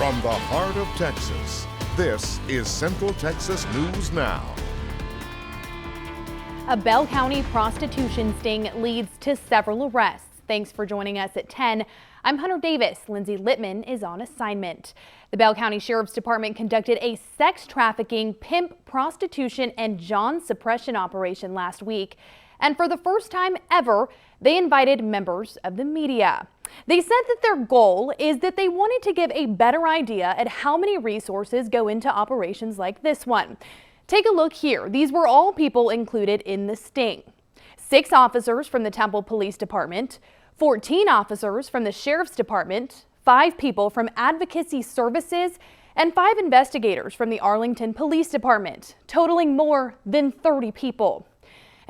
From the heart of Texas, this is Central Texas News Now. A Bell County prostitution sting leads to several arrests. Thanks for joining us at 10. I'm Hunter Davis. Lindsay Littman is on assignment. The Bell County Sheriff's Department conducted a sex trafficking, pimp, prostitution, and John suppression operation last week. And for the first time ever, they invited members of the media. They said that their goal is that they wanted to give a better idea at how many resources go into operations like this one. Take a look here. These were all people included in the sting. 6 officers from the Temple Police Department, 14 officers from the Sheriff's Department, 5 people from Advocacy Services, and 5 investigators from the Arlington Police Department, totaling more than 30 people.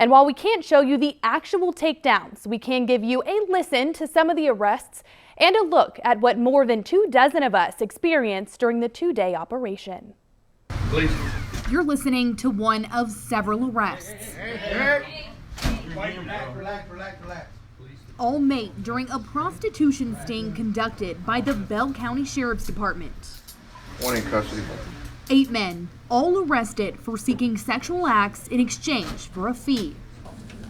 And while we can't show you the actual takedowns, we can give you a listen to some of the arrests and a look at what more than 24 of us experienced during the 2-day operation. Please. You're listening to one of several arrests. Relax. All made during a prostitution sting conducted by the Bell County Sheriff's Department. 1 in custody. 8 men, all arrested for seeking sexual acts in exchange for a fee.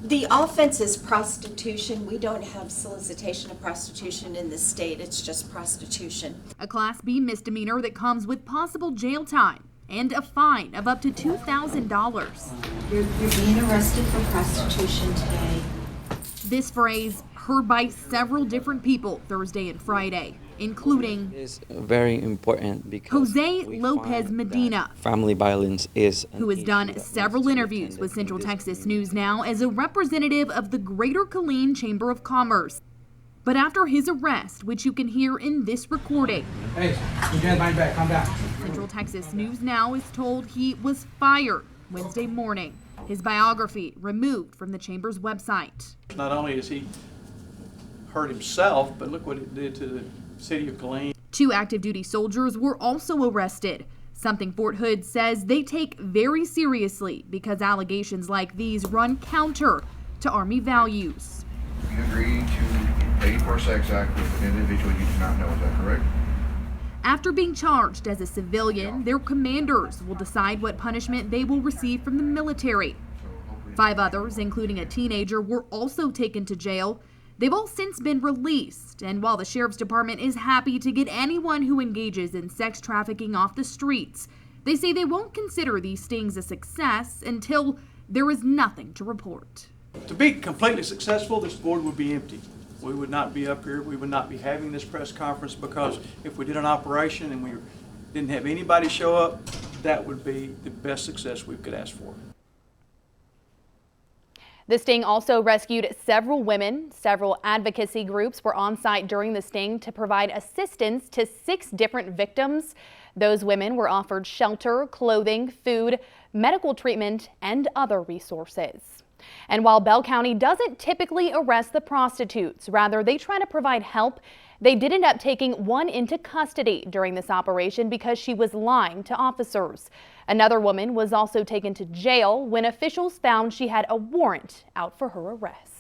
The offense is prostitution. We don't have solicitation of prostitution in this state. It's just prostitution. A Class B misdemeanor that comes with possible jail time and a fine of up to $2,000. You're being arrested for prostitution today. This phrase heard by several different people Thursday and Friday, including is very important because Jose Lopez Medina, family violence is who has done several interviews with Central Texas News Now as a representative of the Greater Killeen Chamber of Commerce. But after his arrest, which you can hear in this recording, hey, you guys mind back, calm down. Central Texas News Now is told he was fired Wednesday morning. His biography removed from the Chamber's website. Not only has he hurt himself, but look what it did to the city of Killeen. 2 active duty soldiers were also arrested, something Fort Hood says they take very seriously because allegations like these run counter to Army values. You agree to pay for a sex act with an individual you do not know, is that correct? After being charged as a civilian, their commanders will decide what punishment they will receive from the military. 5 others, including a teenager, were also taken to jail. They've all since been released, and while the Sheriff's Department is happy to get anyone who engages in sex trafficking off the streets, they say they won't consider these stings a success until there is nothing to report. To be completely successful, this board would be empty. We would not be up here, we would not be having this press conference, because if we did an operation and we didn't have anybody show up, that would be the best success we could ask for. The sting also rescued several women. Several advocacy groups were on site during the sting to provide assistance to 6 different victims. Those women were offered shelter, clothing, food, medical treatment, and other resources. And while Bell County doesn't typically arrest the prostitutes, rather they try to provide help, they did end up taking one into custody during this operation because she was lying to officers. Another woman was also taken to jail when officials found she had a warrant out for her arrest.